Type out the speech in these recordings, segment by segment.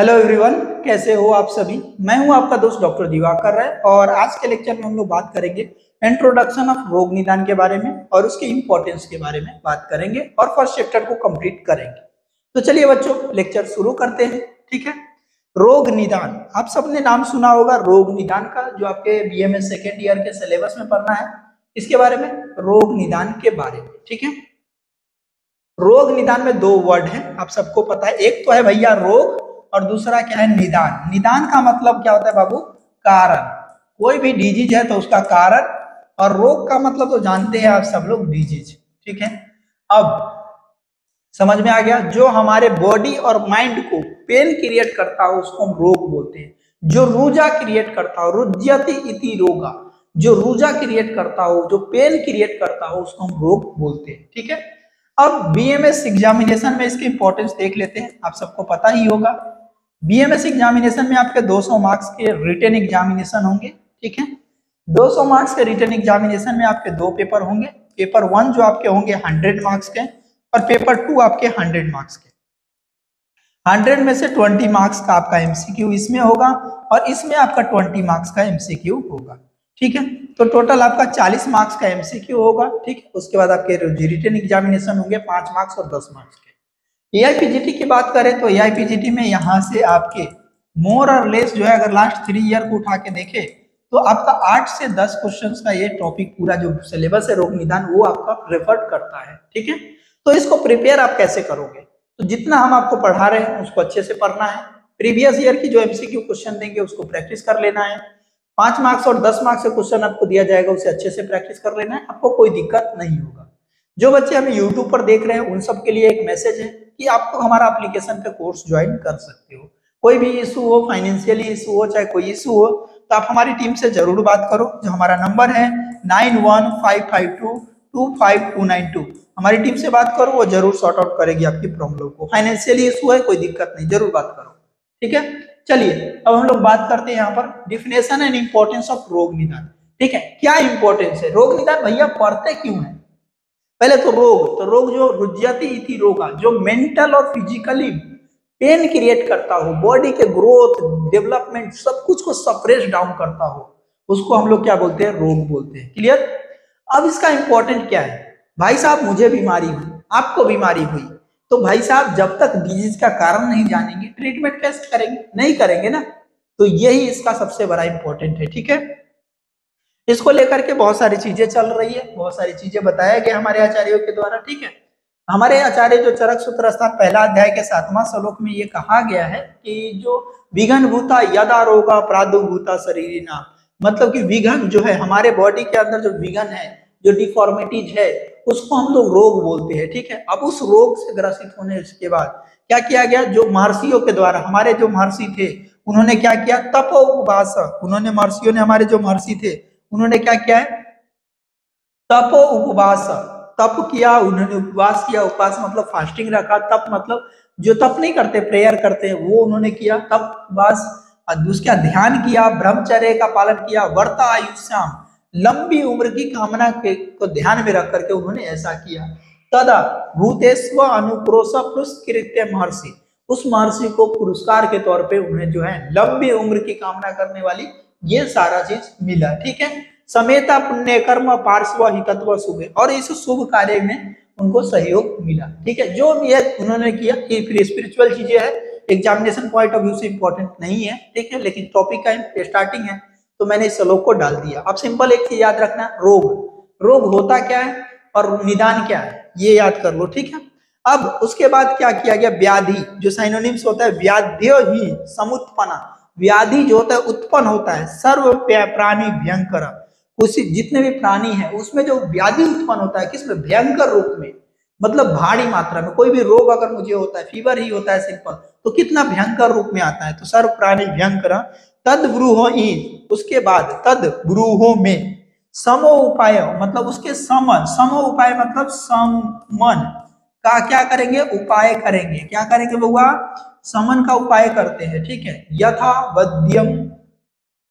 Hello everyone, कैसे हो आप सभी। मैं हूं आपका दोस्त डॉक्टर दिवाकर राय और आज के लेक्चर में हम लोग बात करेंगे इंट्रोडक्शन ऑफ रोग निदान के बारे में और उसके इंपॉर्टेंस के बारे में बात करेंगे और फर्स्ट चैप्टर को कंप्लीट करेंगे। तो चलिए बच्चों, लेक्चर शुरू करते हैं। ठीक है, रोग निदान आप सबने नाम सुना होगा रोग निदान का, जो आपके बीएमएस सेकेंड ईयर के सिलेबस में पढ़ना है। इसके बारे में, रोग निदान के बारे में। ठीक है, रोग निदान में दो वर्ड हैं, आप सबको पता है। एक तो है भैया रोग और दूसरा क्या है, निदान। निदान का मतलब क्या होता है बाबू, कारण। कोई भी डिजीज है तो उसका कारण, और रोग का मतलब तो जानते हैं आप सब लोग, डिजीज। ठीक है, अब समझ में आ गया। जो हमारे बॉडी और माइंड को पेन क्रिएट करता हो उसको हम रोग बोलते हैं। जो रुजा क्रिएट करता हो, रुज्यति इति रोगा, जो रुजा क्रिएट करता हो, जो पेन क्रिएट करता हो उसको हम रोग बोलते हैं। ठीक है, अब बीएमएस एग्जामिनेशन में इसकी इंपॉर्टेंस देख लेते हैं। आप सबको पता ही होगा, बीएमएस एग्जामिनेशन में आपके 200 मार्क्स के रिटन एग्जामिनेशन होंगे। ठीक है, 200 मार्क्स के रिटन एग्जामिनेशन में आपके दो पेपर होंगे। पेपर 1 जो आपके होंगे 100 मार्क्स के, और पेपर 2 आपके 100 मार्क्स के। 100 में से 20 मार्क्स का आपका एमसीक्यू इसमें होगा और इसमें आपका 20 मार्क्स का एमसीक्यू होगा। ठीक है, तो टोटल आपका 40 मार्क्स का एमसीक्यू होगा। ठीक है, उसके बाद आपके रिटन एग्जामिनेशन होंगे 5 मार्क्स और 10 मार्क्स के। एआईपीजीटी की बात करें तो एआईपीजीटी में यहाँ से आपके मोर और लेस जो है, अगर लास्ट 3 ईयर को उठा के देखें तो आपका 8 से 10 क्वेश्चंस का ये टॉपिक, पूरा जो सिलेबस है रोग निदान, वो आपका रेफर करता है। ठीक है, तो इसको प्रिपेयर आप कैसे करोगे, तो जितना हम आपको पढ़ा रहे हैं उसको अच्छे से पढ़ना है। प्रीवियस ईयर की जो एमसीक्यू क्वेश्चन देंगे उसको प्रैक्टिस कर लेना है। 5 मार्क्स और 10 मार्क्स का क्वेश्चन आपको दिया जाएगा, उसे अच्छे से प्रैक्टिस कर लेना है, आपको कोई दिक्कत नहीं होगा। जो बच्चे हमें यूट्यूब पर देख रहे हैं उन सब के लिए एक मैसेज है कि आपको हमारा एप्लीकेशन पे कोर्स ज्वाइन कर सकते हो। कोई भी इशू हो, फाइनेंशियली इशू हो, चाहे कोई इशू हो, तो आप हमारी टीम से जरूर बात करो। जो हमारा नंबर है 9155225292, हमारी टीम से बात करो, वो जरूर सॉर्ट आउट करेगी आपकी प्रॉब्लम को। फाइनेंशियली इशू है, कोई दिक्कत नहीं, जरूर बात करो। ठीक है, चलिए अब हम लोग बात करते हैं यहाँ पर डिफिनेशन एंड इंपॉर्टेंस ऑफ रोग निदान। ठीक है, क्या इंपॉर्टेंस है रोग निदान, भैया पढ़ते क्यों है। पहले तो रोग जो रुज्यति इति रोगा, जो मेंटल और फिजिकली पेन क्रिएट करता हो, बॉडी के ग्रोथ डेवलपमेंट सब कुछ को सप्रेस डाउन करता हो, उसको हम लोग क्या बोलते हैं, रोग बोलते हैं। क्लियर। अब इसका इंपॉर्टेंट क्या है, भाई साहब मुझे बीमारी हुई, आपको बीमारी हुई, तो भाई साहब जब तक डिजीज का कारण नहीं जानेंगे ट्रीटमेंट कैसे करेंगे, नहीं करेंगे ना। तो यही इसका सबसे बड़ा इंपॉर्टेंट है। ठीक है, इसको लेकर के बहुत सारी चीजें चल रही है, बहुत सारी चीजें बताया गया हमारे आचार्यों के द्वारा। ठीक है, हमारे आचार्य जो चरक सूत्र स्थान पहला अध्याय के 7वां श्लोक में ये कहा गया है कि जो विघन भूता यदा रोगा प्रादुर्भूता शरीरिना, मतलब कि विघन जो है हमारे बॉडी के अंदर, जो विघन है, जो डिफॉर्मिटीज है, उसको हम लोग रोग बोलते हैं। ठीक है, अब उस रोग से ग्रसित होने के बाद क्या किया गया, जो महर्षियों के द्वारा, हमारे जो महर्षि थे उन्होंने क्या किया, तप उपवास, उन्होंने महर्षियों ने, हमारे जो महर्षि थे उन्होंने क्या किया है, तप उपवास, तप किया, उन्होंने उपवास किया। उपवास मतलब फास्टिंग रखा, तप मतलब जो तप नहीं करते, प्रेयर करते हैं, वो उन्होंने किया, तप उपवास। उसका ध्यान किया, ब्रह्मचर्य का पालन किया, वर्ता आयुष्याम, लंबी उम्र की कामना को ध्यान में रख करके उन्होंने ऐसा किया। तदा भूतेस्व अनुक्रोश पुरस्कृत्य महर्षि, उस महर्षि को पुरस्कार के तौर पे उन्हें जो है लंबी उम्र की कामना करने वाली ये सारा चीज मिला। ठीक है, समेता पुण्य कर्म पार्श्व हितत्व शुभ, और इस शुभ कार्य में उनको सहयोग मिला। ठीक है, जो ये उन्होंने किया, ये फिर स्पिरिचुअल चीजें है, एग्जामिनेशन पॉइंट ऑफ व्यू से इंपॉर्टेंट नहीं है। ठीक है, लेकिन टॉपिक का स्टार्टिंग है तो मैंने इस श्लोक को डाल दिया। अब सिंपल एक चीज याद रखना, रोग होता क्या है और निदान क्या है, ये याद कर लो। ठीक है, अब उसके बाद क्या किया गया, व्याधि, जो साइनोनिम्स होता है, व्याध्यो ही समुत्पन्ना, व्याधि जो होता है उत्पन्न होता है, सर्व प्राणी भयंकर, उसी जितने भी प्राणी हैं उसमें जो व्याधि उत्पन्न होता है, किसमें, भयंकर रूप में, मतलब भारी मात्रा में। कोई भी रोग अगर मुझे होता है, फीवर ही होता है सिंपल, तो कितना भयंकर रूप में आता है, तो सर्व प्राणी भयंकर। तद ब्रूहो, उसके बाद तद ब्रूहो में समो उपाय, मतलब उसके समन, समो उपाय मतलब समन का क्या करेंगे, उपाय करेंगे। क्या करेंगे बउआ, समन का उपाय करते हैं। ठीक है, यथा वध्यम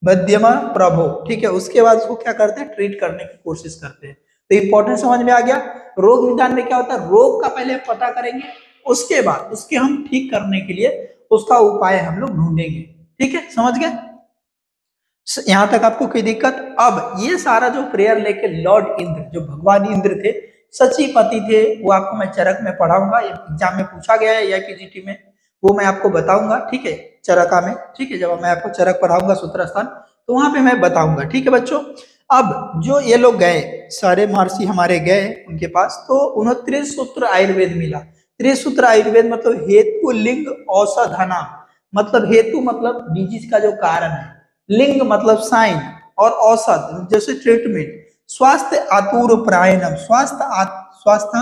प्रभो। ठीक है, उसके बाद उसको क्या करते हैं, ट्रीट करने की कोशिश करते हैं। तो इंपॉर्टेंट समझ में आ गया। रोग निदान में क्या होता है, रोग का पहले पता करेंगे, उसके बाद उसके हम ठीक करने के लिए उसका उपाय हम लोग ढूंढेंगे। ठीक है, समझ गए? यहां तक आपको कोई दिक्कत? अब ये सारा जो प्रेयर लेके लॉर्ड इंद्र, जो भगवान इंद्र थे, सचीपति थे, वो आपको मैं चरक में पढ़ाऊंगा, एग्जाम में पूछा गया है या पीजीटी में, वो मैं आपको बताऊंगा। ठीक है, चरका में। ठीक है, जब मैं आपको चरक पढ़ाऊंगा सूत्र स्थान, तो वहां पे मैं बताऊंगा। ठीक है बच्चों, अब जो ये लोग गए, सारे महर्षि हमारे गए उनके पास, तो उन्हें त्रिसूत्र आयुर्वेद मिला। त्रिसूत्र आयुर्वेद मतलब हेतु लिंग औषधना, मतलब हेतु मतलब डिजीज का जो कारण है, लिंग मतलब साइन, और औषध जैसे ट्रीटमेंट, स्वास्थ्य आतुर प्रायणम, स्वास्थ्य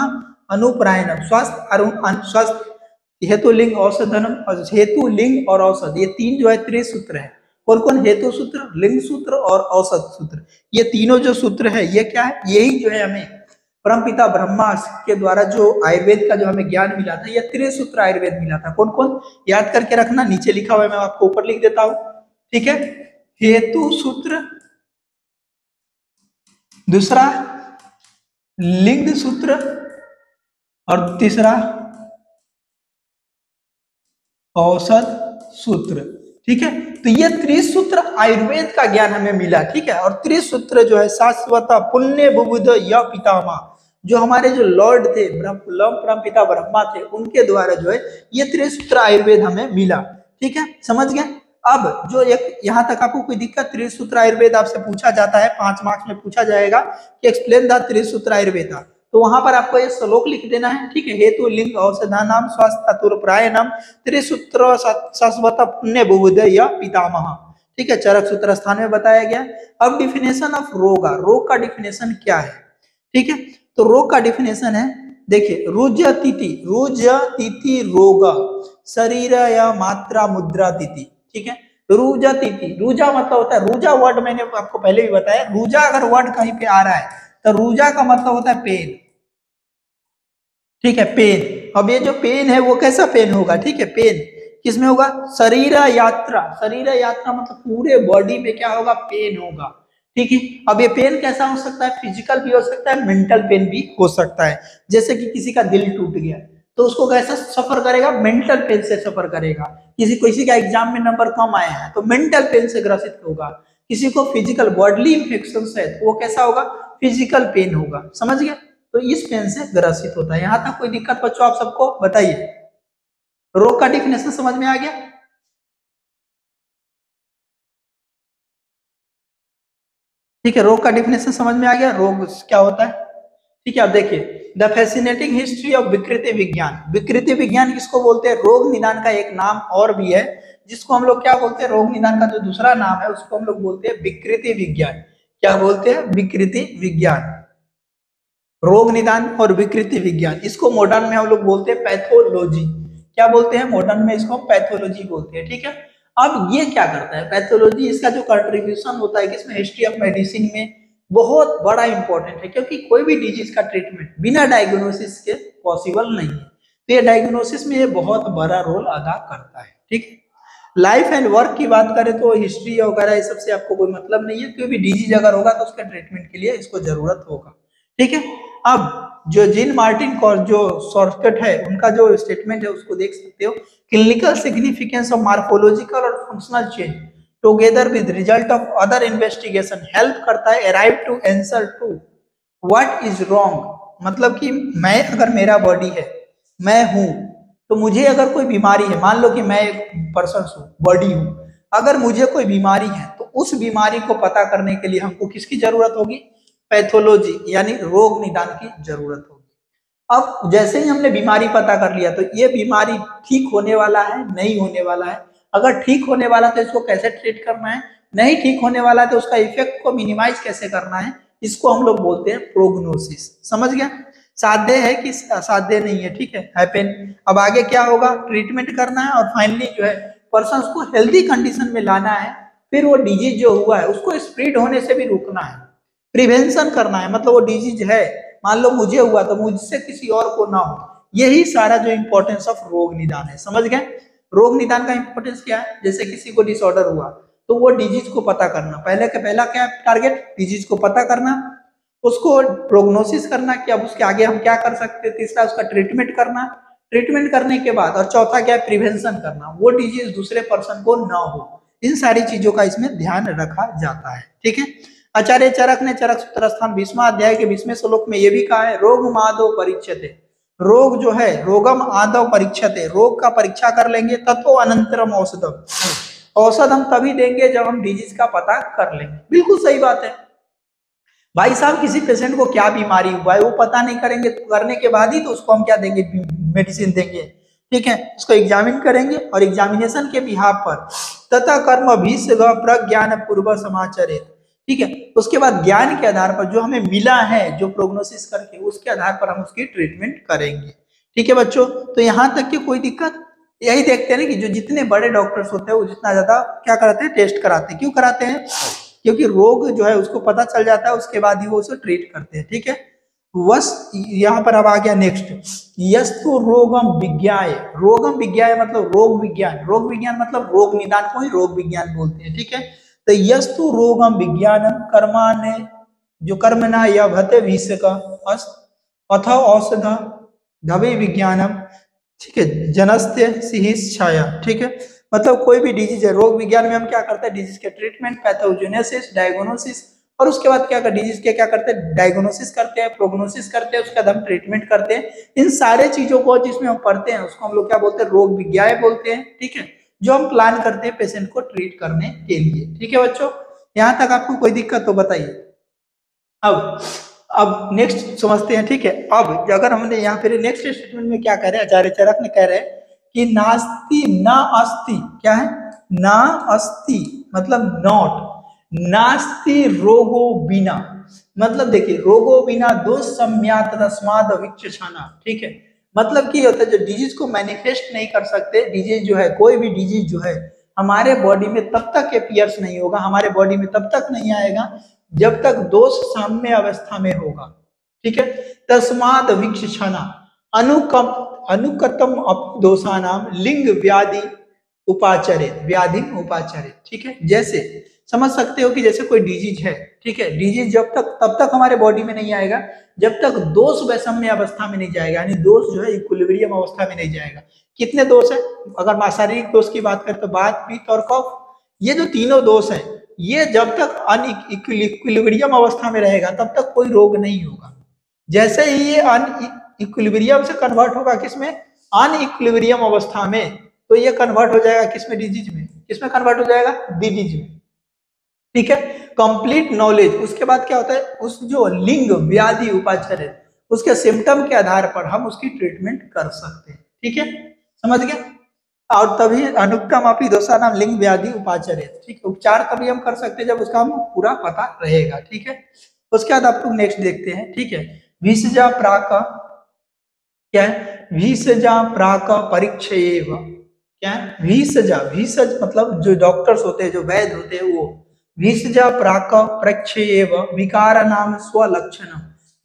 अनुप्रायणम, स्वास्थ्य हेतु लिंग औषधनम, और हेतु लिंग और औषध, ये तीन जो है त्रिसूत्र है। कौन कौन? हेतु सूत्र, लिंग सूत्र और औषध सूत्र। ये तीनों जो सूत्र है ये क्या है? यही जो है हमें परमपिता ब्रह्मा के द्वारा जो आयुर्वेद का जो हमें ज्ञान मिला था, यह त्रिसूत्र आयुर्वेद मिला था। कौन कौन? याद करके रखना, नीचे लिखा हुआ है, मैं आपको ऊपर लिख देता हूं। ठीक है, हेतु सूत्र, दूसरा लिंग सूत्र, और तीसरा औषध सूत्र। ठीक है, तो ये त्रिसूत्र आयुर्वेद का ज्ञान हमें मिला। ठीक है, और त्रिसूत्र जो है शाश्वत पुण्य बुबुध या पितामह, जो हमारे जो लॉर्ड थे परम पिता ब्रह्मा थे, उनके द्वारा जो है ये त्रिसूत्र आयुर्वेद हमें मिला। ठीक है, समझ गए? अब जो एक यहां तक आपको कोई दिक्कत? त्रिसूत्र आयुर्वेद आपसे पूछा जाता है, 5 मार्क्स में पूछा जाएगा कि एक्सप्लेन द त्रिसूत्र आयुर्वेद, तो वहां पर आपको ये श्लोक लिख देना है। ठीक है, हेतु लिंग औषधानाम स्वास्थ्य तुरप्रायणम त्रिसूत्र शाश्वत पुण्य बहुदय पितामह। ठीक है, चरक सूत्र स्थान में बताया गया। अब डिफिनेशन ऑफ रोगा, रोग का डिफिनेशन क्या है? ठीक है, तो रोग का डिफिनेशन है, देखिए, रुजतिथि रोग शरीर या मात्रा मुद्रा तिथि। ठीक है, रुजतिथि, रुजा मतलब होता है, रुजा वर्ड मैंने आपको पहले भी बताया, रुजा अगर वर्ड कहीं पे आ रहा है तो रुजा का मतलब होता है पेन। ठीक है, पेन। अब ये जो पेन है वो कैसा पेन होगा? ठीक है, पेन किसमें होगा? शरीर यात्रा, शरीर यात्रा मतलब पूरे बॉडी में क्या होगा? पेन होगा। ठीक है, अब ये पेन कैसा हो सकता है? फिजिकल भी हो सकता है, मेंटल पेन भी हो सकता है। जैसे कि किसी का दिल टूट गया तो उसको कैसा सफर करेगा? मेंटल पेन से सफर करेगा। किसी का एग्जाम में नंबर कम आया है तो मेंटल पेन से ग्रसित होगा। किसी को फिजिकल बॉडली इंफेक्शन है तो वो कैसा होगा? फिजिकल पेन होगा। समझ गए? तो इस पेन से ग्रसित होता है। यहां तक कोई दिक्कत बच्चों आप सबको? बताइए, रोग का डिफिनेशन समझ में आ गया? ठीक है, रोग का डिफिनेशन समझ में आ गया, रोग क्या होता है। ठीक है, अब देखिए, द फैसिनेटिंग हिस्ट्री ऑफ विकृति विज्ञान। विकृति विज्ञान किसको बोलते हैं? रोग निदान का एक नाम और भी है, जिसको हम लोग क्या बोलते हैं? रोग निदान का जो दूसरा नाम है उसको हम लोग बोलते हैं विकृति विज्ञान। क्या बोलते हैं? विकृति विज्ञान। रोग निदान और विकृति विज्ञान, इसको मॉडर्न में हम लोग बोलते हैं पैथोलॉजी। क्या बोलते हैं? मॉडर्न में इसको हम पैथोलॉजी बोलते हैं। ठीक है, अब ये क्या करता है पैथोलॉजी? इसका जो कंट्रीब्यूशन होता है किसमें? हिस्ट्री ऑफ मेडिसिन में बहुत बड़ा इंपॉर्टेंट है, क्योंकि कोई भी डिजीज का ट्रीटमेंट बिना डायग्नोसिस के पॉसिबल नहीं है। तो ये डायग्नोसिस में ये बहुत बड़ा रोल अदा करता है। ठीक है, लाइफ एंड वर्क की बात करें तो हिस्ट्री वगैरह ये सबसे आपको कोई मतलब नहीं है, क्योंकि डिजीज अगर होगा तो उसके ट्रीटमेंट के लिए इसको जरूरत होगा। ठीक है, अब जो जीन मार्टिन का जो शॉर्टकट है उनका जो स्टेटमेंट है उसको देख सकते हो। क्लिनिकल सिग्निफिकेंस ऑफ मार्फोलॉजिकल और functional change together with result of other investigation help करता है arrive to answer to what is wrong. मतलब कि मैं, अगर मेरा बॉडी है, मैं हूं, तो मुझे अगर कोई बीमारी है, मान लो कि मैं एक पर्सन हूं, बॉडी हूं, अगर मुझे कोई बीमारी है तो उस बीमारी को पता करने के लिए हमको किसकी जरूरत होगी? पैथोलॉजी यानी रोग निदान की जरूरत होगी। अब जैसे ही हमने बीमारी पता कर लिया तो ये बीमारी ठीक होने वाला है, नहीं होने वाला है। अगर ठीक होने वाला तो इसको कैसे ट्रीट करना है, नहीं ठीक होने वाला है तो उसका इफेक्ट को मिनिमाइज कैसे करना है, इसको हम लोग बोलते हैं प्रोग्नोसिस। समझ गया? साध्य है कि असाध्य नहीं है। ठीक है, हैपेन। अब आगे क्या होगा? ट्रीटमेंट करना है और फाइनली जो है पर्सन को हेल्दी कंडीशन में लाना है। फिर वो डिजीज जो हुआ है उसको स्प्रेड होने से भी रोकना है, प्रिवेंशन करना है। मतलब वो डिजीज है, मान लो मुझे हुआ तो मुझसे किसी और को ना हो। यही सारा जो इंपॉर्टेंस ऑफ रोग निदान है। समझ गए? रोग निदान का इंपॉर्टेंस क्या है? जैसे किसी को डिसऑर्डर हुआ तो वो डिजीज को पता करना, पहला क्या टारगेट? डिजीज को पता करना, उसको प्रोग्नोसिस करना कि अब उसके आगे हम क्या कर सकते हैं। तीसरा उसका ट्रीटमेंट करना, ट्रीटमेंट करने के बाद, और चौथा क्या है, प्रिवेंशन करना, वो डिजीज दूसरे पर्सन को ना हो। इन सारी चीजों का इसमें ध्यान रखा जाता है। ठीक है। आचार्य चरक ने चरक सूत्र स्थान 20वां अध्याय के 20वें श्लोक में ये भी कहा है, रोग मादो परीक्षते, रोग जो है रोगम आदव परीक्षते, रोग का परीक्षा कर लेंगे, तत्व अनंतरम औषधम, औषध हम तभी देंगे जब हम डिजीज का पता कर लेंगे। बिल्कुल सही बात है भाई साहब, किसी पेशेंट को क्या बीमारी हुआ है वो पता नहीं करेंगे, तो करने के बाद ही तो उसको हम क्या देंगे, मेडिसिन देंगे। ठीक है, उसको एग्जामिन करेंगे और एग्जामिनेशन के बिहाफ पर तथा कर्म भीष्म प्रज्ञान पूर्व समाचरित, ठीक है, उसके बाद ज्ञान के आधार पर जो हमें मिला है, जो प्रोग्नोसिस करके, उसके आधार पर हम उसकी ट्रीटमेंट करेंगे। ठीक है बच्चों, तो यहाँ तक की कोई दिक्कत, यही देखते हैं ना कि जो जितने बड़े डॉक्टर्स होते हैं वो जितना ज्यादा क्या कराते हैं, टेस्ट कराते हैं। क्यों कराते हैं? क्योंकि रोग जो है उसको पता चल जाता है, उसके बाद ही वो उसे ट्रीट करते हैं। ठीक है, वस यहाँ पर अब आ गया नेक्स्ट, यस्तु रोगम विज्ञाय, रोगम विज्ञाय मतलब रोग विज्ञान, रोग विज्ञान मतलब रोग निदान को ही रोग विज्ञान बोलते हैं। ठीक है, तो यस्तु रोगम विज्ञानम कर्माने, जो कर्मना या भते विष का अथ औषध धवे विज्ञानम, ठीक है, जनस्त्य सिहिस छाया। ठीक है, मतलब कोई भी डिजीज है, रोग विज्ञान में हम क्या करते हैं, डिजीज के ट्रीटमेंट, पैथोजेनेसिस, डायग्नोसिस, और उसके बाद क्या करते, डिजीज के क्या करते हैं, डायग्नोसिस करते हैं, प्रोग्नोसिस करते हैं, उसके बाद हम ट्रीटमेंट करते हैं। इन सारे चीजों को जिसमें हम पढ़ते हैं उसको हम लोग क्या बोलते हैं, रोग विज्ञान बोलते हैं। ठीक है, जो हम प्लान करते हैं पेशेंट को ट्रीट करने के लिए। ठीक है बच्चों, यहाँ तक आपको कोई दिक्कत तो बताइए। अब नेक्स्ट समझते हैं। ठीक है, अब अगर हमने यहाँ पे नेक्स्ट स्टेटमेंट में क्या कह रहे हैं, आचार्य चरक ने कह रहे हैं कि नास्ति ना अस्ति, क्या है, ना अस्ति मतलब नॉट, नास्ति रोगो बिना, मतलब देखिए रोगो बिना दोष सम्यात तस्माद विचक्षणा। ठीक है, मतलब कि होता है जो डिजीज को मैनिफेस्ट नहीं कर सकते, डिजीज जो है, कोई भी डिजीज जो है हमारे बॉडी में तब तक अपीयर्स नहीं होगा, हमारे बॉडी में तब तक नहीं आएगा जब तक दोष साम्य अवस्था में होगा। ठीक है, तस्माद विचक्षणा अनुकतम दोषानाम लिंग व्याधि उपाचरित, व्याधि उपाचरित। ठीक है, जैसे समझ सकते हो कि जैसे कोई डिजीज है, ठीक है, डिजीज जब तक तब तक हमारे बॉडी में नहीं आएगा जब तक दोष वैषम्य अवस्था में नहीं जाएगा, यानी दोष जो है इक्विलिब्रियम अवस्था में नहीं जाएगा। कितने दोष है? अगर शारीरिक दोष की बात करें तो बात, पित्त और कफ, ये जो तीनों दोष है, ये जब तक अनइक्विलिब्रियम अवस्था में रहेगा तब तक कोई रोग नहीं होगा। जैसे ही ये अनइक्विलिब्रियम से कन्वर्ट होगा किसमें, अनइक्विलिब्रियम अवस्था में, तो ये कन्वर्ट हो जाएगा किसमें, डिजीज में। किसमें कन्वर्ट हो जाएगा? डिजीज में। ठीक है, कंप्लीट नॉलेज। उसके बाद क्या होता है, उस जो लिंग व्याधि उपाचार है उसके सिम्टम के आधार पर हम उसकी ट्रीटमेंट कर सकते हैं। ठीक है, समझ गए? और तभी अनुक्तम अपनी दोषा नाम लिंग व्याधि उपाचार है। ठीक है, उपचार तभी हम कर सकते हैं जब उसका हम पूरा पता रहेगा। ठीक है, उसके बाद आप लोग नेक्स्ट देखते हैं। ठीक है, विषजा प्राक, क्या है, विषजा प्राक परीक्षेव, क्या है, विषजा, विषज मतलब जो डॉक्टर्स होते हैं, जो वैद्य होते हैं, वो विषजा प्राक परीक्षेव विकार नाम स्वलक्षण,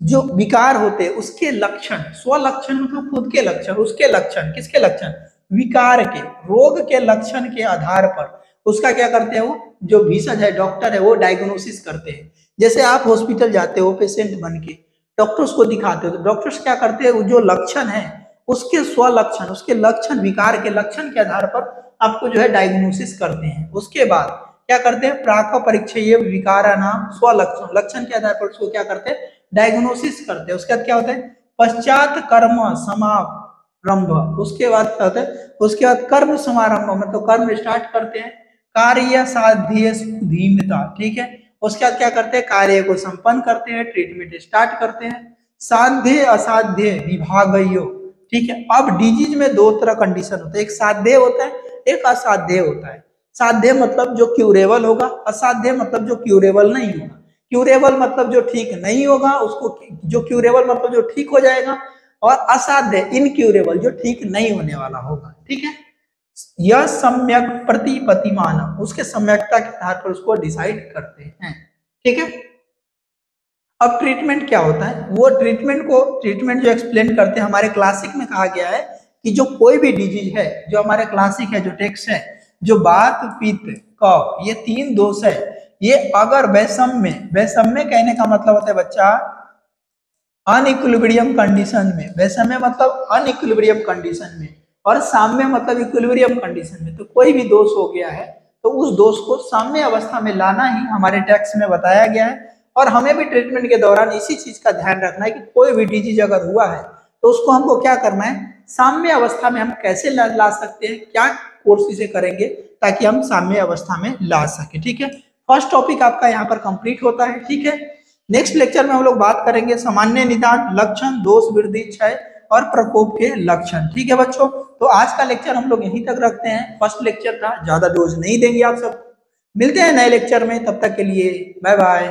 जो विकार होते हैं उसके लक्षण, स्वलक्षण मतलब खुद के लक्षण, उसके लक्षण, किसके लक्षण, विकार के, रोग के लक्षण के आधार पर उसका क्या करते हैं, वो जो विषज है, डॉक्टर है, वो डायग्नोसिस करते हैं। जैसे आप हॉस्पिटल जाते हो पेशेंट बन के, डॉक्टर्स को दिखाते हो, तो डॉक्टर्स क्या करते हैं, जो लक्षण है उसके स्वलक्षण, उसके लक्षण, विकार के लक्षण के आधार पर आपको जो है डायग्नोसिस करते हैं। उसके बाद क्या करते हैं, प्राक परीक्षा, ये विकार नाम स्वलक्षण, लक्षण के आधार पर उसको क्या करते हैं, डायग्नोसिस करते हैं। उसके बाद क्या होता है, पश्चात कर्म समारंभ, उसके बाद क्या होता है, उसके बाद कर्म समारंभ मतलब कर्म स्टार्ट करते हैं, कार्य साध्य धीमता। ठीक है, उसके बाद क्या करते हैं, कार्य को संपन्न करते हैं, ट्रीटमेंट स्टार्ट करते हैं, साध्य असाध्य विभागयो। ठीक है, अब डिजीज में दो तरह कंडीशन होता है, एक साध्य होता है, एक असाध्य होता है। साध्य मतलब जो क्यूरेबल होगा, असाध्य मतलब जो क्यूरेबल नहीं होगा। क्यूरेबल मतलब जो ठीक नहीं होगा उसको, जो क्यूरेबल मतलब जो ठीक हो जाएगा, और असाध्य इनक्यूरेबल जो ठीक नहीं होने वाला होगा। ठीक है, यह सम्यक प्रतिपतिमान, उसके सम्यकता के आधार पर उसको डिसाइड करते हैं। ठीक है, अब ट्रीटमेंट क्या होता है, वो ट्रीटमेंट जो एक्सप्लेन करते हैं, हमारे क्लासिक में कहा गया है कि जो कोई भी डिजीज है, जो हमारे क्लासिक है, जो टेक्स्ट है, जो बात, पित्त, कफ, ये तीन दोष है, ये अगर वैषम्य, वैषम्य कहने का मतलब होता है बच्चा अनइक्विलिब्रियम कंडीशन में, वैषम्य मतलब अनइक्विलिब्रियम कंडीशन में, और साम्य मतलब इक्विलिब्रियम कंडीशन में। तो कोई भी दोष हो गया है तो उस दोष को साम्य अवस्था में लाना ही हमारे टेक्स्ट में बताया गया है। और हमें भी ट्रीटमेंट के दौरान इसी चीज का ध्यान रखना है कि कोई भी डिजीज अगर हुआ है तो उसको हमको क्या करना है, साम्य अवस्था में हम कैसे ला सकते हैं, क्या कोर्स इसे करेंगे ताकि हम साम्य अवस्था में ला सके। ठीक है, फर्स्ट टॉपिक आपका यहाँ पर कंप्लीट होता है। ठीक है, नेक्स्ट लेक्चर में हम लोग बात करेंगे सामान्य निदान, लक्षण, दोष, वृद्धि, क्षय और प्रकोप के लक्षण। ठीक है बच्चों, तो आज का लेक्चर हम लोग यहीं तक रखते हैं। फर्स्ट लेक्चर था, ज्यादा डोज नहीं देंगे आप सब। मिलते हैं नए लेक्चर में, तब तक के लिए बाय बाय।